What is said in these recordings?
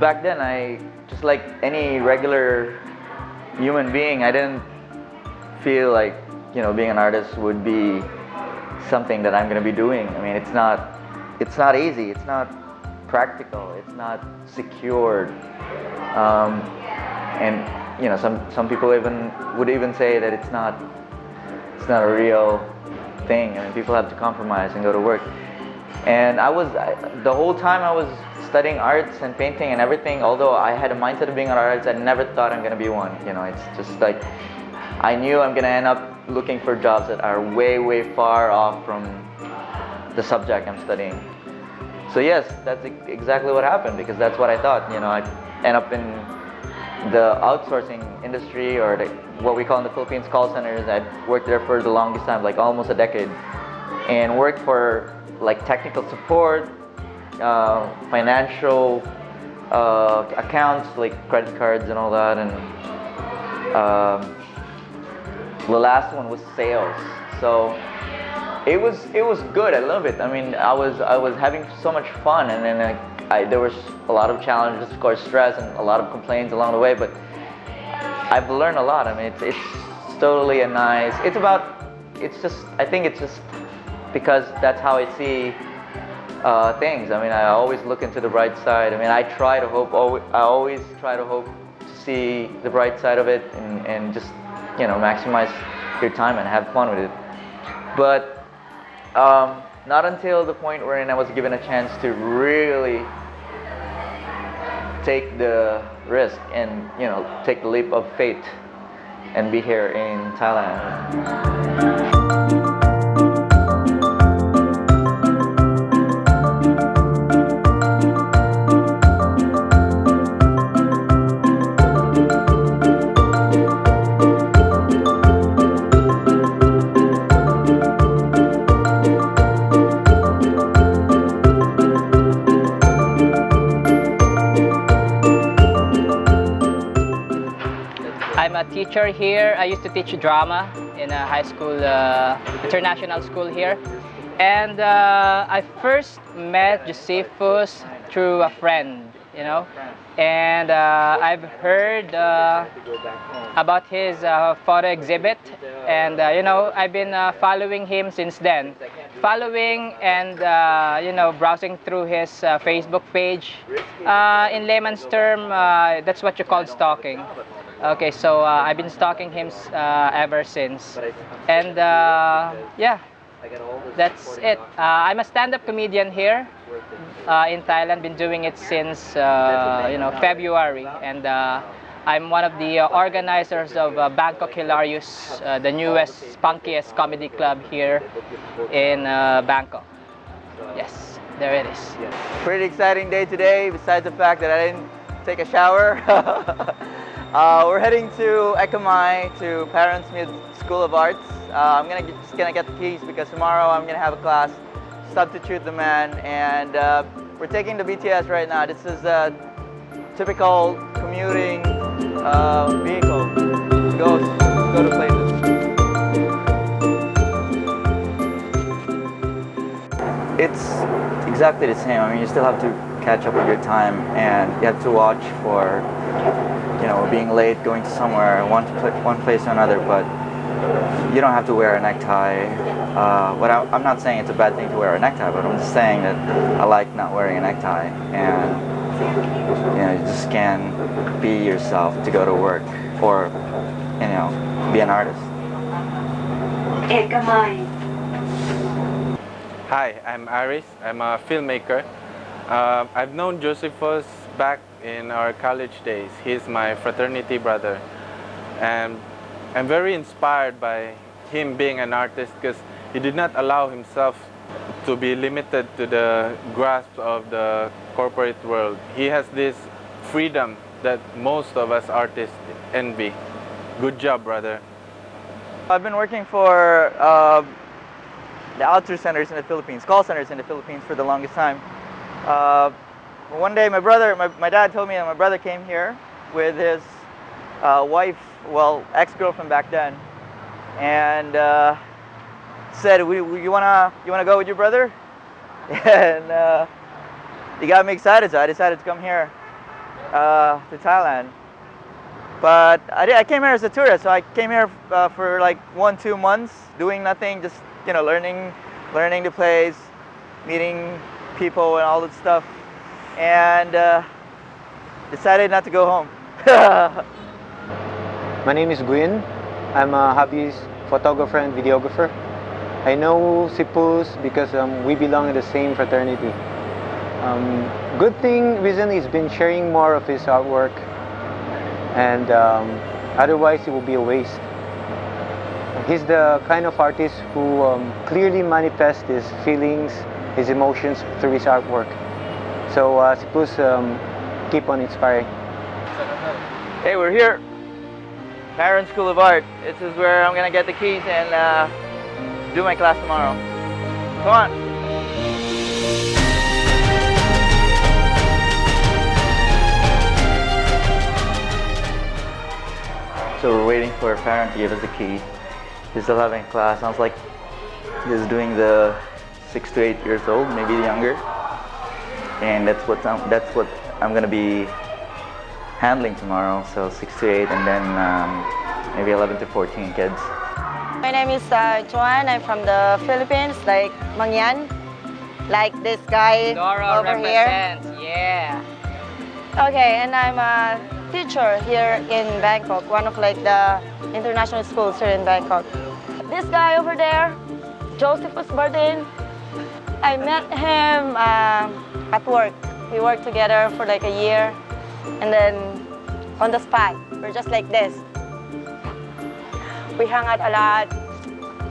back then, I just like any regular human being, I didn't feel like, you know, being an artist would be something that I'm going to be doing. I mean, it's not easy, it's not practical, it's not secured, and you know, some people would even say that it's not a real thing. I mean, people have to compromise and go to work. And the whole time I was studying arts and painting and everything, although I had a mindset of being an artist, I never thought I'm gonna be one. You know, it's just like, I knew I'm gonna end up looking for jobs that are way, way far off from the subject I'm studying. So yes, that's exactly what happened, because that's what I thought. You know, I'd end up in the outsourcing industry, or what we call in the Philippines call centers. I'd worked there for the longest time, like almost a decade, and worked for like technical support, financial accounts like credit cards and all that, and the last one was sales. So it was good. I love it. I mean, I was having so much fun, and then there was a lot of challenges, of course, stress and a lot of complaints along the way, but I've learned a lot. I mean, it's totally a nice. I think it's just because that's how I see things. I mean, I always look into the bright side. I mean, I always try to hope to see the bright side of it, and just, you know, maximize your time and have fun with it. But not until the point wherein I was given a chance to really take the risk and, you know, take the leap of faith and be here in Thailand. I'm a teacher here. I used to teach drama in a high school, international school here. And I first met Josephus through a friend, you know. And I've heard about his photo exhibit. And, you know, I've been following him since then. Following and, you know, browsing through his Facebook page. In layman's term, that's what you call stalking. Okay, so I've been stalking him ever since, and yeah, that's it. I'm a stand-up comedian here in Thailand. Been doing it since you know, February, and I'm one of the organizers of Bangkok Hilarious, the newest, spunkiest comedy club here in Bangkok. Yes, there it is. Pretty exciting day today, besides the fact that I didn't take a shower. We're heading to Ekamai, to Parents Mid School of Arts. I'm just gonna get the keys, because tomorrow I'm gonna have a class, Substitute the Man, and we're taking the BTS right now. This is a typical commuting vehicle to go to places. It's exactly the same. I mean, you still have to catch up with your time, and you have to watch for, you know, being late, going to somewhere, one place or another, but you don't have to wear a necktie. I'm not saying it's a bad thing to wear a necktie, but I'm just saying that I like not wearing a necktie, and, you know, you just can be yourself to go to work, or, you know, be an artist. Hi, I'm Aries. I'm a filmmaker. I've known Josephus back in our college days. He's my fraternity brother, and I'm very inspired by him being an artist, because he did not allow himself to be limited to the grasp of the corporate world. He has this freedom that most of us artists envy. Good job, brother. I've been working for the outsource centers in the Philippines, call centers in the Philippines, for the longest time. One day my dad told me that my brother came here with his wife, well, ex-girlfriend back then, and said, you wanna go with your brother? And he got me excited, so I decided to come here. to Thailand. But I came here as a tourist, so I came here for like 1-2 months, doing nothing, just learning the place, meeting people and all that stuff, and decided not to go home. My name is Gwyn. I'm a hobbyist photographer and videographer. I know Sipus because we belong in the same fraternity. Good thing recently he's been sharing more of his artwork, and otherwise it will be a waste. He's the kind of artist who clearly manifests his feelings, his emotions through his artwork. So Sipus, keep on inspiring. Hey, we're here, Parent School of Art. This is where I'm gonna get the keys and do my class tomorrow. Come on. So we're waiting for a parent to give us the key. He's still having class. Sounds like he's doing the 6 to 8 years old, maybe younger. And that's what I'm gonna be handling tomorrow. So 6 to 8, and then maybe 11 to 14 kids. My name is Jho Ann. I'm from the Philippines, like Mangyan, like this guy Dora over here. represents, yeah. Okay, and I'm a teacher here in Bangkok, one of like the international schools here in Bangkok. This guy over there, Josephus Bartin, I met him at work. We worked together for like a year, and then on the spot, we're just like this. We hung out a lot.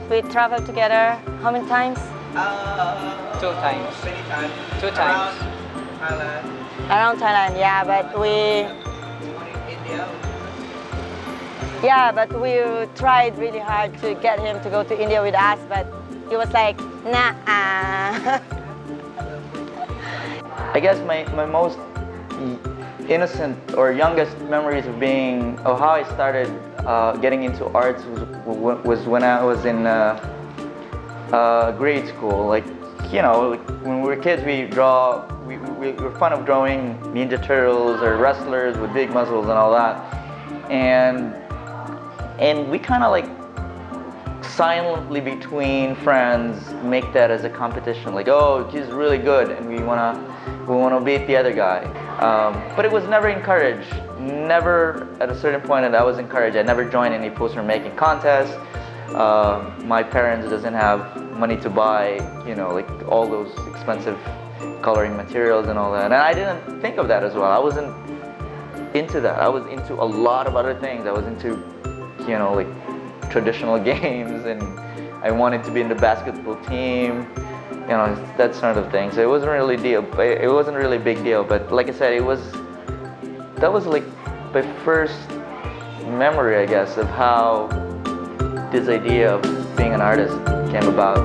We traveled together. How many times? 2 times. Many times. 2 times. Thailand. Around Thailand, yeah, but we India. Yeah, but we tried really hard to get him to go to India with us, but he was like, nah. I guess my most innocent or youngest memories of how I started getting into arts was when I was in grade school. Like when we were kids, we were fond of drawing Ninja Turtles or wrestlers with big muscles and all that, and we kind of like silently between friends make that as a competition. Like, oh, he's really good, and we wanna beat the other guy. But it was never encouraged. Never at a certain point that I was encouraged. I never joined any poster making contests. My parents doesn't have money to buy, like all those expensive coloring materials and all that. And I didn't think of that as well. I wasn't into that. I was into a lot of other things. I was into, like traditional games, and I wanted to be in the basketball team, that sort of thing. So it wasn't really a big deal. But like I said, that was like my first memory, I guess, of how this idea of being an artist came about.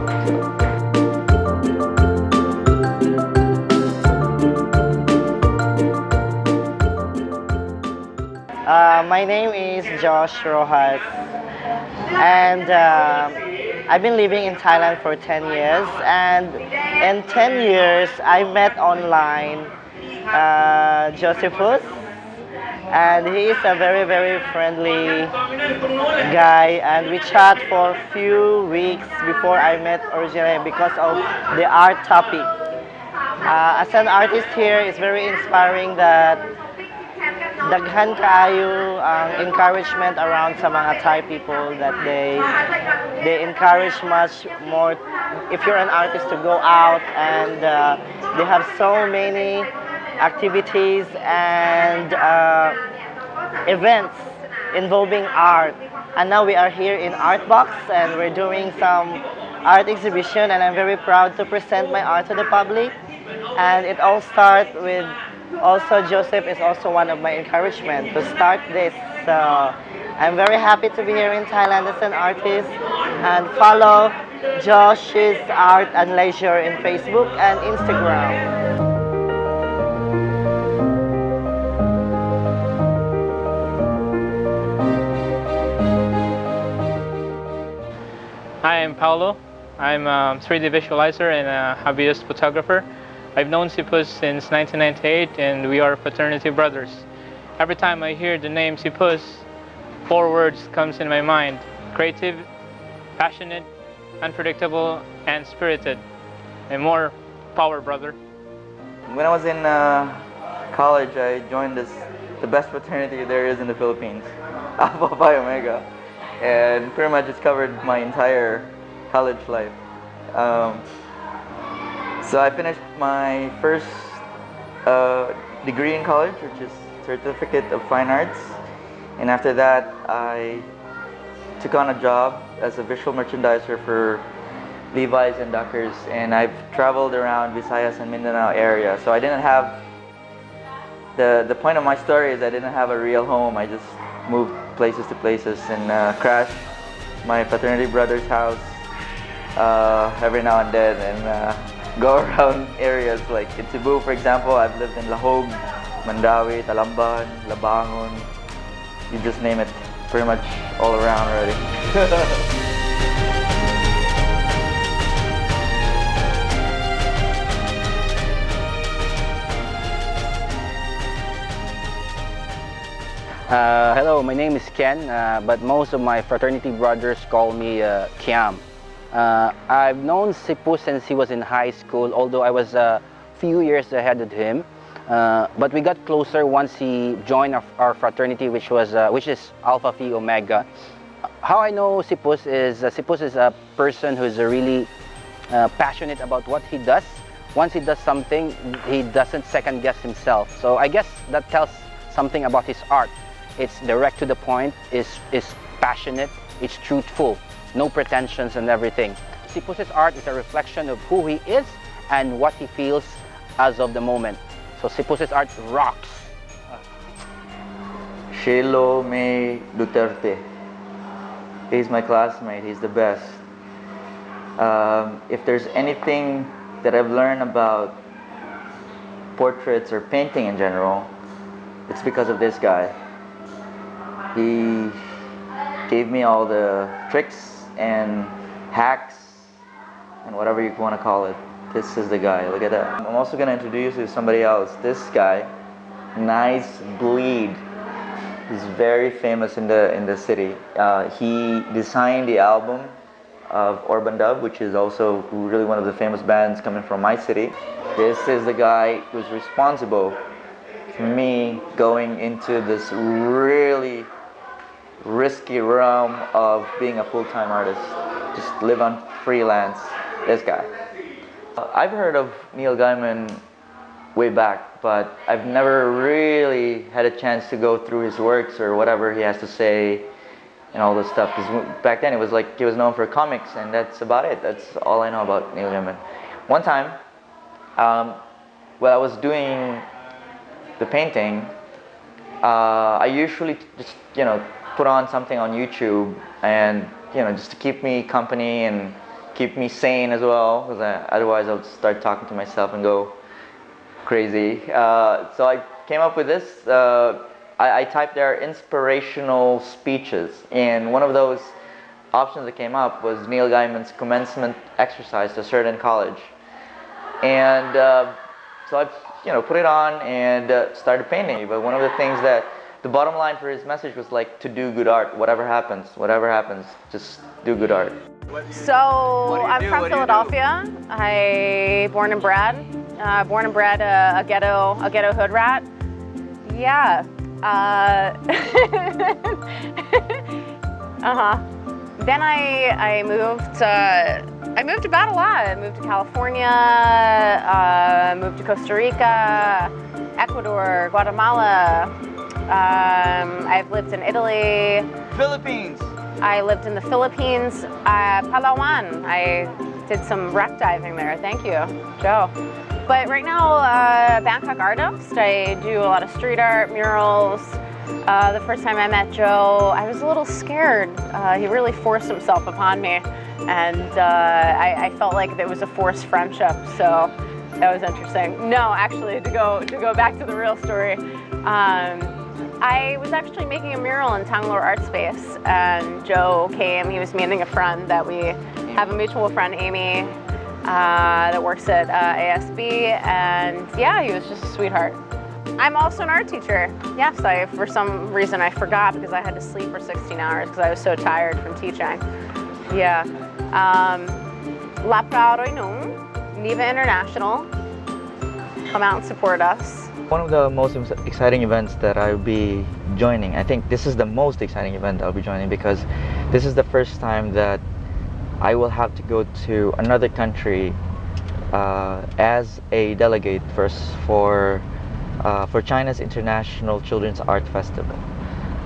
My name is Josh Rojas, and I've been living in Thailand for 10 years, and in 10 years I met online Josephus, and he is a very, very friendly guy, and we chat for a few weeks before I met originally because of the art topic. As an artist here, it's very inspiring that daghan kaayo ang encouragement around sa mga Thai people, that they encourage much more if you're an artist to go out, and they have so many activities and events involving art. And now we are here in Art Box, and we're doing some art exhibition, and I'm very proud to present my art to the public. And it all starts with also Joseph is also one of my encouragement to start this. So I'm very happy to be here in Thailand as an artist, and follow Josh's Art and Leisure in Facebook and Instagram. Hi, I'm Paolo. I'm a 3D visualizer and a hobbyist photographer. I've known Sipus since 1998, and we are fraternity brothers. every time I hear the name Sipus, 4 words comes in my mind: creative, passionate, unpredictable, and spirited. And more power, brother. When I was in college, I joined the best fraternity there is in the Philippines, Alpha Phi Omega, and pretty much it's covered my entire college life. So I finished my first degree in college, which is Certificate of Fine Arts, and after that I took on a job as a visual merchandiser for Levi's and Dockers, and I've traveled around Visayas and Mindanao area. So I didn't have the point of my story is I didn't have a real home. I just moved places to places and crashed my fraternity brother's house every now and then, and go around areas like in Cebu, for example. I've lived in Lahog, Mandawi, Talamban, Labangon, you just name it, pretty much all around already. Hello, my name is Ken, but most of my fraternity brothers call me Kiam. I've known Sipu since he was in high school, although I was a few years ahead of him. But we got closer once he joined our fraternity, which is Alpha Phi Omega. How I know Sipus is a person who's really passionate about what he does. Once he does something, he doesn't second guess himself. So I guess that tells something about his art. It's direct to the point, it's passionate, it's truthful, no pretensions and everything. Sipus's art is a reflection of who he is and what he feels as of the moment. So Sipus's art rocks. Shelo May Duterte. He's my classmate, he's the best. If there's anything that I've learned about portraits or painting in general, it's because of this guy. He gave me all the tricks and hacks and whatever you want to call it. This is the guy, look at that. I'm also going to introduce you to somebody else. This guy, Nice Bleed, is very famous in the city. He designed the album of Urban Dub, which is also really one of the famous bands coming from my city. This is the guy who's responsible for me going into this really risky realm of being a full-time artist. Just live on freelance. This guy. I've heard of Neil Gaiman way back, but I've never really had a chance to go through his works or whatever he has to say and all this stuff. Because back then it was like he was known for comics, and that's about it. That's all I know about Neil Gaiman. One time, while I was doing the painting, I usually just put on something on YouTube, and just to keep me company and keep me sane as well, because otherwise I'll start talking to myself and go crazy. So I came up with this. I typed there inspirational speeches, and one of those options that came up was Neil Gaiman's commencement exercise to a certain college. And so I put it on and started painting. But one of the things that the bottom line for his message was like to do good art. Whatever happens, just do good art. So I'm from Philadelphia. Born and bred a ghetto hood rat. Yeah. Then I moved about a lot. I moved to California, moved to Costa Rica, Ecuador, Guatemala. I've lived in Italy. Philippines. I lived in the Philippines, Palawan. I did some wreck diving there. Thank you, Joe. But right now, Bangkok artist. I do a lot of street art, murals. The first time I met Joe, I was a little scared. He really forced himself upon me, and I felt like there was a forced friendship. So that was interesting. No, actually, to go back to the real story. I was actually making a mural in Tanglore Art Space, and Joe came. He was meeting a friend that we have a mutual friend, Amy, that works at ASB, and yeah, he was just a sweetheart. I'm also an art teacher. Yes, for some reason I forgot because I had to sleep for 16 hours because I was so tired from teaching. Yeah. La Prado Nung, Niva International. Come out and support us. One of the most exciting events that I'll be joining, I think this is the most exciting event I'll be joining because this is the first time that I will have to go to another country as a delegate first for China's International Children's Art Festival.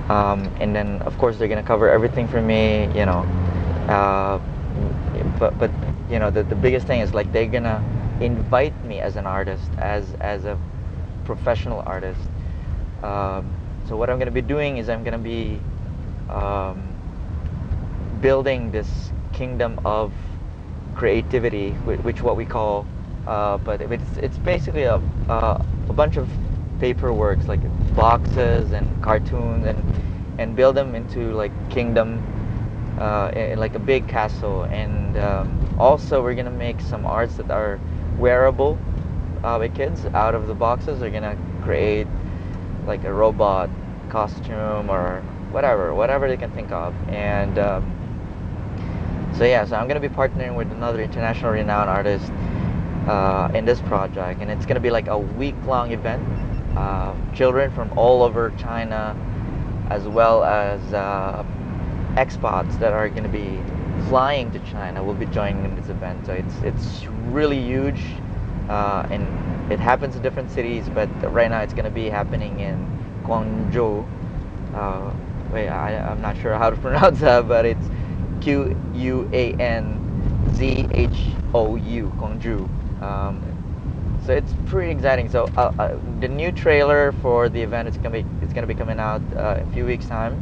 And then of course they're gonna cover everything for me, you know. But you know, the biggest thing is like they're gonna invite me as an artist, as a professional artist. So what I'm gonna be doing is I'm gonna be building this kingdom of creativity, which what we call, but it's basically a bunch of paperworks like boxes and cartoons and build them into like kingdom, in like a big castle. And also we're gonna make some arts that are wearable by kids out of the boxes. They're gonna create like a robot costume or whatever they can think of. And so yeah, so I'm gonna be partnering with another international renowned artist in this project, and it's gonna be like a week-long event. Children from all over China, as well as expats that are gonna be flying to China, will be joining in this event. So it's really huge, and it happens in different cities. But right now it's gonna be happening in Guangzhou. Wait, I'm not sure how to pronounce that, but it's Quanzhou, Guangzhou. So it's pretty exciting. So the new trailer for the event it's gonna be coming out in a few weeks time.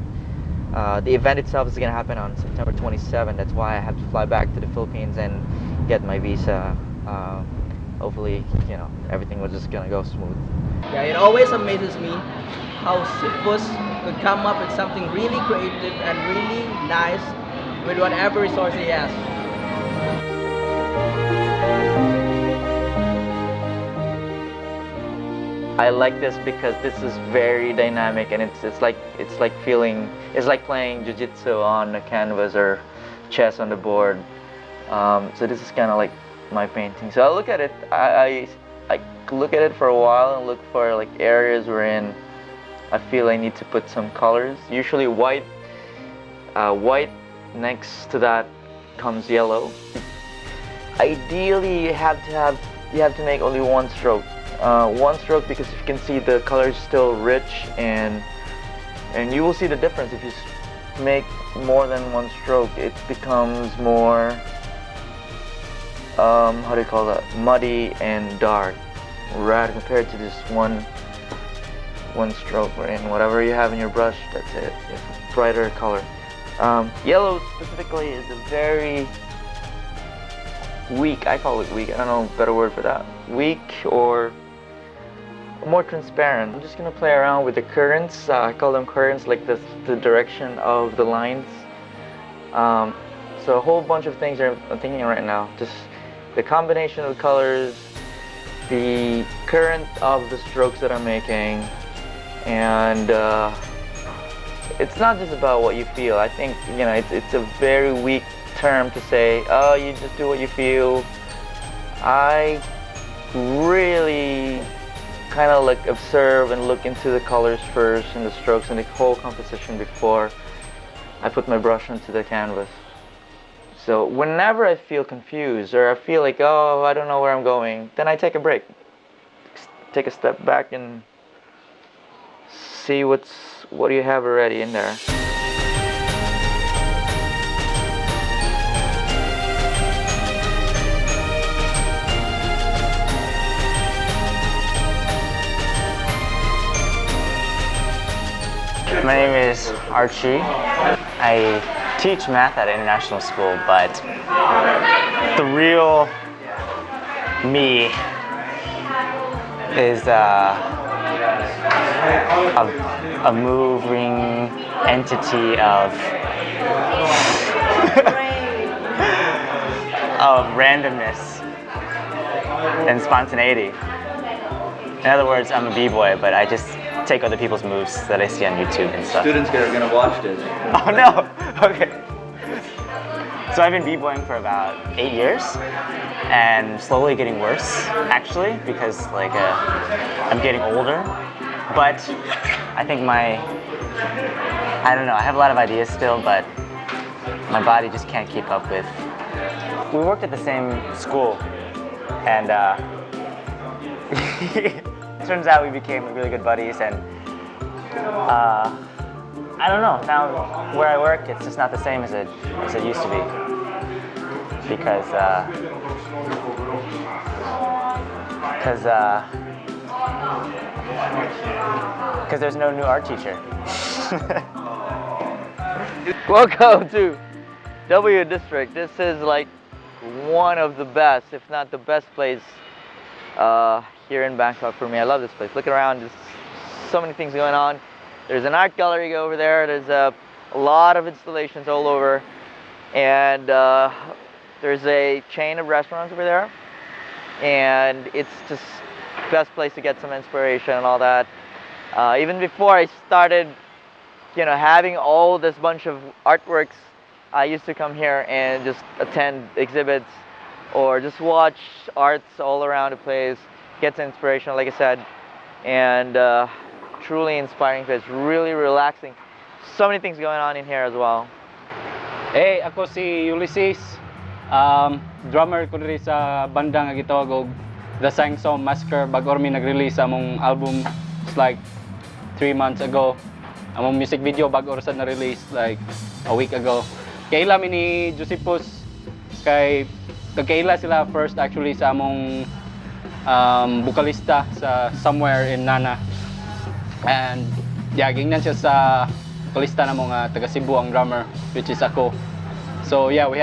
The event itself is gonna happen on September 27. That's why I have to fly back to the Philippines and get my visa. Hopefully, you know, everything was just gonna go smooth. Yeah, it always amazes me how Siphus could come up with something really creative and really nice with whatever resource he has. I like this because this is very dynamic, and it's like playing jiu-jitsu on a canvas or chess on the board. So this is kind of like my painting. So I look at it, I look at it for a while and look for like areas wherein I feel I need to put some colors. Usually white. White next to that comes yellow. Ideally, you have to make only one stroke. One stroke, because you can see the color is still rich, and you will see the difference if you make more than one stroke. It becomes more how do you call that, muddy and dark, right, compared to this one stroke, and whatever you have in your brush, that's it. It's a brighter color. Yellow specifically is a very weak, I call it weak, I don't know a better word for that, weak or more transparent. I'm just gonna play around with the currents. I call them currents, like the direction of the lines. So a whole bunch of things I'm thinking right now. Just the combination of the colors, the current of the strokes that I'm making, and it's not just about what you feel. I think, you know, it's a very weak term to say, oh, you just do what you feel. I really kind of like observe and look into the colors first and the strokes and the whole composition before I put my brush onto the canvas. So whenever I feel confused or I feel like, oh, I don't know where I'm going, then I take a break. Take a step back and see what do you have already in there. My name is Archie. I teach math at an international school, but the real me is a moving entity of randomness and spontaneity. In other words, I'm a b-boy, but I just take other people's moves that I see on YouTube and stuff. Students are gonna watch this. Oh no! Okay. So I've been b-boying for about 8 years, and slowly getting worse, actually, because like I'm getting older. But I think I don't know, I have a lot of ideas still, but my body just can't keep up with. We worked at the same school, and it turns out we became really good buddies, and I don't know, now where I work, it's just not the same as it used to be. Because there's no new art teacher. Welcome to W District. This is like one of the best, if not the best place here in Bangkok for me. I love this place. Look around, there's so many things going on. There's an art gallery over there. There's a lot of installations all over. And there's a chain of restaurants over there. And it's just the best place to get some inspiration and all that. Even before I started, you know, having all this bunch of artworks, I used to come here and just attend exhibits or just watch arts all around the place, get some inspiration, like I said, and truly inspiring place, really relaxing. So many things going on in here as well. Hey, ako si Ulyses, drummer ko diri sa banda nga gitawag og The Sangsom Massacre. Bago mi nag-release among album, it's like 3 months ago. Among music video bago sa na-release like a week ago. Kaila mi ni Josephus, kay nagkaila sila first actually sa among bukalista sa Somewhere in Nana. And yeah, gingnan siya sa bukalista na mga taga Cebu ang drummer, which is ako. So yeah, we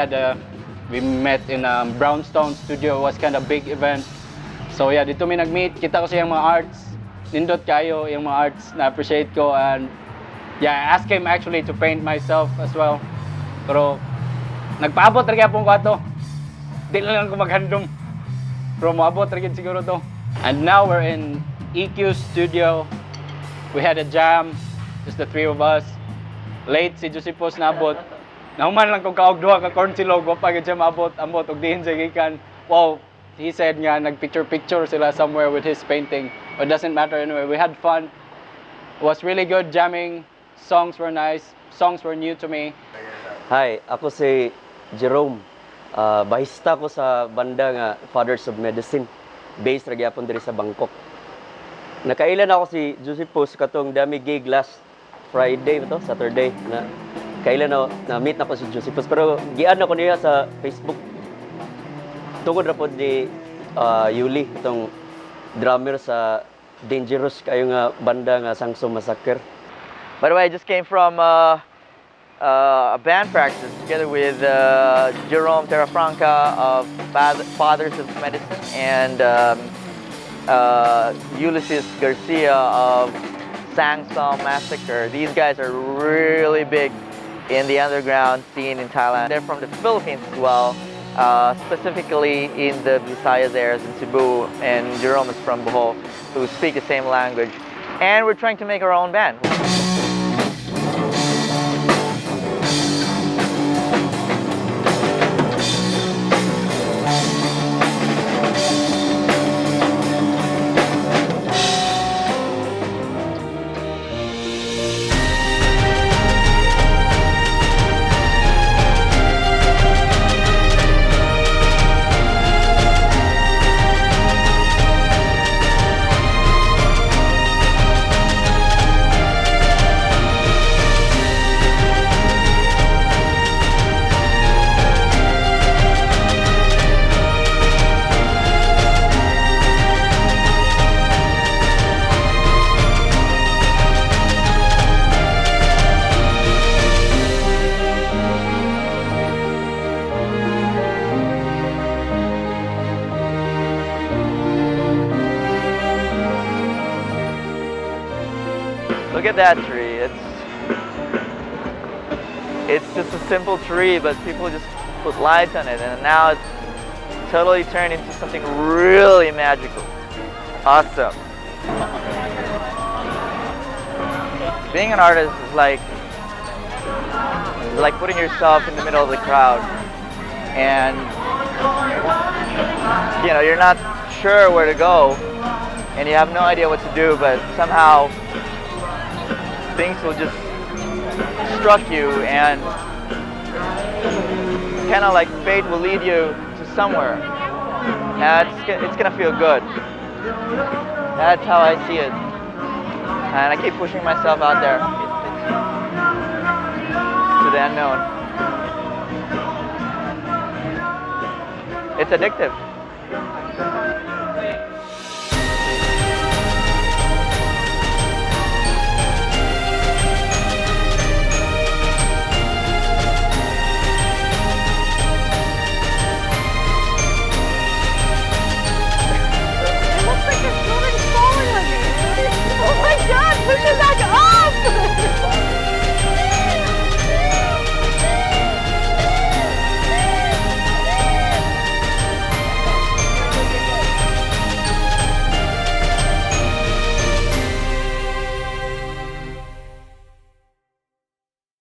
met in Brownstone Studio. It was kind of big event. So yeah, dito mi nag-meet. Kita ko siya yung mga arts. Nindot kayo yung mga arts na appreciate ko. And yeah, I asked him actually to paint myself as well. Pero nagpaabot rin akong kwato. Di lang ako maghandom. Pero maabot rin siguro to. And now we're in EQ Studio. We had a jam, just the three of us. Late si Josephus naabot. Nahuman lang kung kaog-duha ka corn silog. Wapagin siya maabot, ambot, og dihin sa gikan. Wow, he said nga, nag-picture sila somewhere with his painting. But it doesn't matter anyway. We had fun. It was really good jamming. Songs were nice. Songs were new to me. Hi, ako si Jerome. Bahista ko sa banda nga Fathers of Medicine. Based ra gyapon diri sa Bangkok. Nakailan ako si Josephus katong dami gig last Friday to, Saturday na kailan na meet na ko si Josephus, pero gian ako niya sa Facebook. Tungod ra pod ni Yuli, itong drummer sa dangerous kayo nga banda nga Sangsom Massacre. By the way, I just came from a band practice together with Jerome Torrefranca of Fathers of Medicine and Ulyses Garcia of Sangsom Massacre. These guys are really big in the underground scene in Thailand. They're from the Philippines as well, specifically in the Visayas areas in Cebu, and Jerome is from Bohol, who speak the same language. And we're trying to make our own band. Look at that tree. It's just a simple tree, but people just put lights on it, and now it's totally turned into something really magical. Awesome. Being an artist is like putting yourself in the middle of the crowd, and you know, you're not sure where to go, and you have no idea what to do, but somehow things will just struck you, and kind of like fate will lead you to somewhere. And it's gonna feel good. That's how I see it. And I keep pushing myself out there to the unknown. It's addictive.